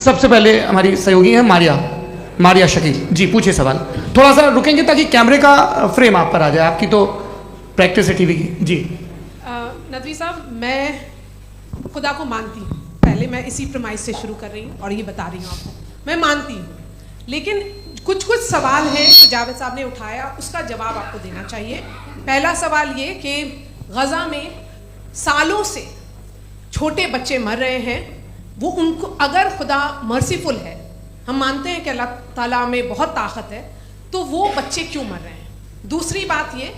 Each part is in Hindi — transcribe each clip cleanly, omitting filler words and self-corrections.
सबसे पहले हमारी सहयोगी है मारिया शकील जी, पूछिए सवाल। थोड़ा सा रुकेंगे ताकि कैमरे का फ्रेम आप पर आ जाए, आपकी तो प्रैक्टिस है टीवी की जी। नदवी साहब, मैं खुदा को मानती हूँ, पहले मैं इसी प्रमाइस से शुरू कर रही हूँ और ये बता रही हूँ आपको, मैं मानती हूँ, लेकिन कुछ सवाल हैं जो जावेद साहब ने उठाया, उसका जवाब आपको देना चाहिए। पहला सवाल ये कि गज़ा में सालों से छोटे बच्चे मर रहे हैं, वो उनको अगर खुदा मर्सीफुल है, हम मानते हैं कि अल्लाह ताला में बहुत ताकत है, तो वो बच्चे क्यों मर रहे हैं। दूसरी बात ये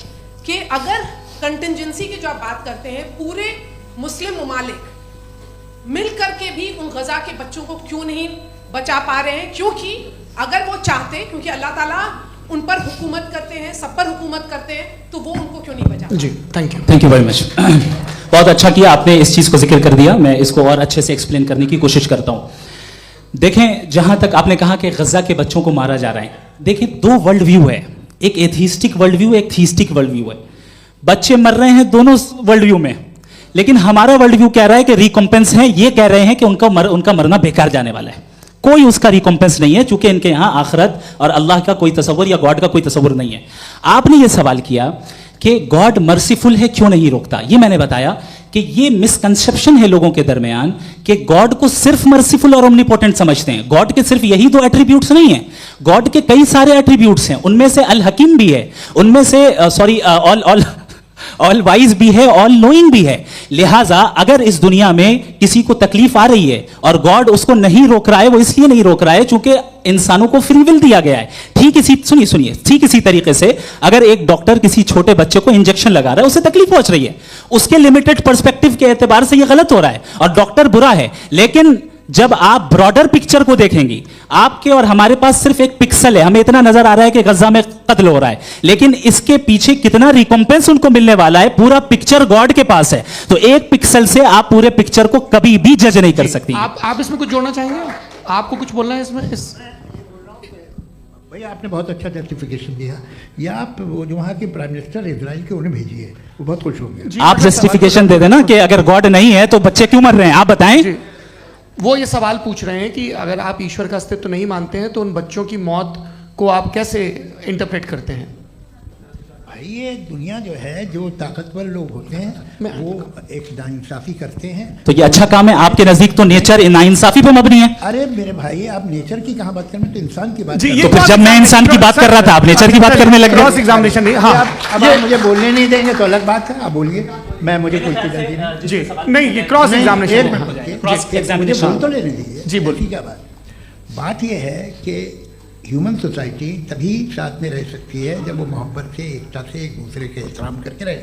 कि अगर कंटिजेंसी की जो आप बात करते हैं, पूरे मुस्लिम ममालिक मिल करके भी उन गज़ा के बच्चों को क्यों नहीं बचा पा रहे हैं, क्योंकि अगर वो चाहते, क्योंकि अल्लाह ताला उन पर हुकूमत करते हैं, सब पर हुकूमत करते हैं, तो वो उनको क्यों नहीं बचा। जी, थैंक यू वेरी मच। बहुत अच्छा किया आपने इस चीज को जिक्र कर दिया, मैं इसको और अच्छे से एक्सप्लेन करने की कोशिश करता हूं। देखें, जहां तक आपने कहा कि गजा के बच्चों को मारा जा रहा है, देखिए दो वर्ल्ड व्यू है, एक एथीस्टिक वर्ल्ड व्यू, एक थीस्टिक वर्ल्ड व्यू है। बच्चे मर रहे हैं दोनों वर्ल्ड व्यू में, लेकिन हमारा वर्ल्ड व्यू कह रहा है कि रिकॉम्पेंस है, ये कह रहे हैं कि उनका मरना बेकार जाने वाला है, कोई उसका रिकॉम्पेंस नहीं है, चूंकि इनके यहां आखिरत और अल्लाह का कोई तसव्वुर या गॉड का कोई तसव्वुर नहीं है। आपने ये सवाल किया कि गॉड मर्सीफुल है, क्यों नहीं रोकता। ये मैंने बताया कि ये मिसकंसेप्शन है लोगों के दरमियान कि गॉड को सिर्फ मर्सीफुल और ओमनीपोटेंट समझते हैं। गॉड के सिर्फ यही दो एट्रीब्यूट्स नहीं है, गॉड के कई सारे एट्रीब्यूट्स हैं, उनमें से अल हकीम भी है, उनमें से ऑल वाइज भी है, ऑल नोइंग भी है। लिहाजा अगर इस दुनिया में किसी को तकलीफ आ रही है और गॉड उसको नहीं रोक रहा है, वो इसलिए नहीं रोक रहा है चूंकि इंसानों को फ्री विल दिया गया है। ठीक इसी तरीके से अगर एक डॉक्टर किसी छोटे बच्चे को इंजेक्शन लगा रहा है, उसे तकलीफ पहुंच रही है, उसके लिमिटेड पर्सपेक्टिव के एतबार से यह गलत हो रहा है और डॉक्टर बुरा है। लेकिन जब आप ब्रॉडर पिक्चर को देखेंगी, आपके और हमारे पास सिर्फ एक पिक्सल है, हमें इतना नजर आ रहा है कि गजा में कत्ल हो रहा है, लेकिन इसके पीछे कितना रिकॉम्पेंस उनको मिलने वाला है, पूरा पिक्चर गॉड के पास है। तो एक पिक्सल से आप पूरे पिक्चर को कभी भी जज नहीं कर सकती। आप इसमें कुछ जोड़ना चाहेंगे? आपको कुछ बोलना है इसमें? भैया आपने बहुत अच्छा जस्टिफिकेशन दिया, या आप वो जो वहाँ के प्राइम मिनिस्टर इजराइल के उन्हें भेजिए, वो बहुत खुश होंगे। आप जस्टिफिकेशन दे देना कि अगर गॉड नहीं है तो बच्चे क्यों मर रहे हैं, आप बताएं। वो ये सवाल पूछ रहे हैं कि अगर आप ईश्वर का अस्तित्व नहीं मानते हैं तो उन बच्चों की मौत को आप कैसे इंटरप्रेट करते हैं? भाई ये दुनिया जो है, जो ताकतवर लोग होते हैं वो एक नाइंसाफी करते हैं। तो ये अच्छा काम है, आपके नजदीक तो नेचर नाइंसाफी पे मबनी है। अरे मेरे भाई, आप नेचर की कहाँ बात कर रहे हैं, तो इंसान की बात जी, कर तो फिर जब मैं इंसान की बात कर रहा था, आप नेचर की बात करने लग गए। क्रॉस एग्जामिनेशन नहीं। हाँ, अब आप मुझे बोलने नहीं देंगे तो अलग बात है, आप बोलिए, मैं मुझे कोई जल्दी नहीं। जी नहीं, ये क्रॉस एग्जामिनेशन मुझे बोल तो लेने दीजिए। जी बोलिए। क्या बात ये है कि ह्यूमन सोसाइटी तभी साथ में रह सकती है जब वो मोहब्बत से, एकता से, एक दूसरे के एहतराम करके रहे।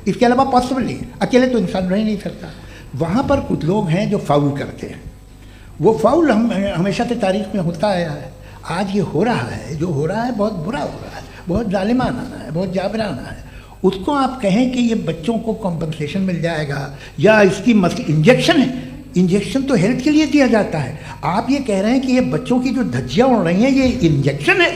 इसके अलावा पॉसिबल नहीं है, अकेले तो इंसान रह ही नहीं सकता। वहाँ पर कुछ लोग हैं जो फाउल करते हैं, वो फाउल हमेशा से तारीख में होता आया है। आज ये हो रहा है, जो हो रहा है बहुत बुरा हो रहा है, बहुत जालिमाना है, बहुत जाबराना है। उसको आप कहें कि ये बच्चों को कॉम्पनसेशन मिल जाएगा या इसकी इंजेक्शन है, इंजेक्शन तो हेल्थ के लिए दिया जाता है। आप ये कह रहे हैं कि ये बच्चों की जो धज्जियां उड़ रही हैं ये इंजेक्शन है,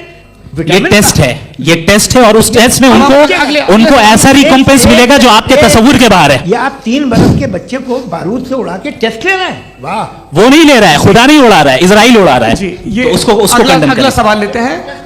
ये टेस्ट है, ये टेस्ट है और उस टेस्ट में उनको ऐसा रिकॉम्पेंस मिलेगा जो आपके तस्वुर के बाहर है। ये आप 3 बरस के बच्चे को बारूद से उड़ा के टेस्ट ले रहे हैं? वाह, वो नहीं ले रहा है, खुदा नहीं उड़ा रहा है, इजराइल उड़ा रहा है। जी, ये तो उसको अगला सवाल लेते हैं।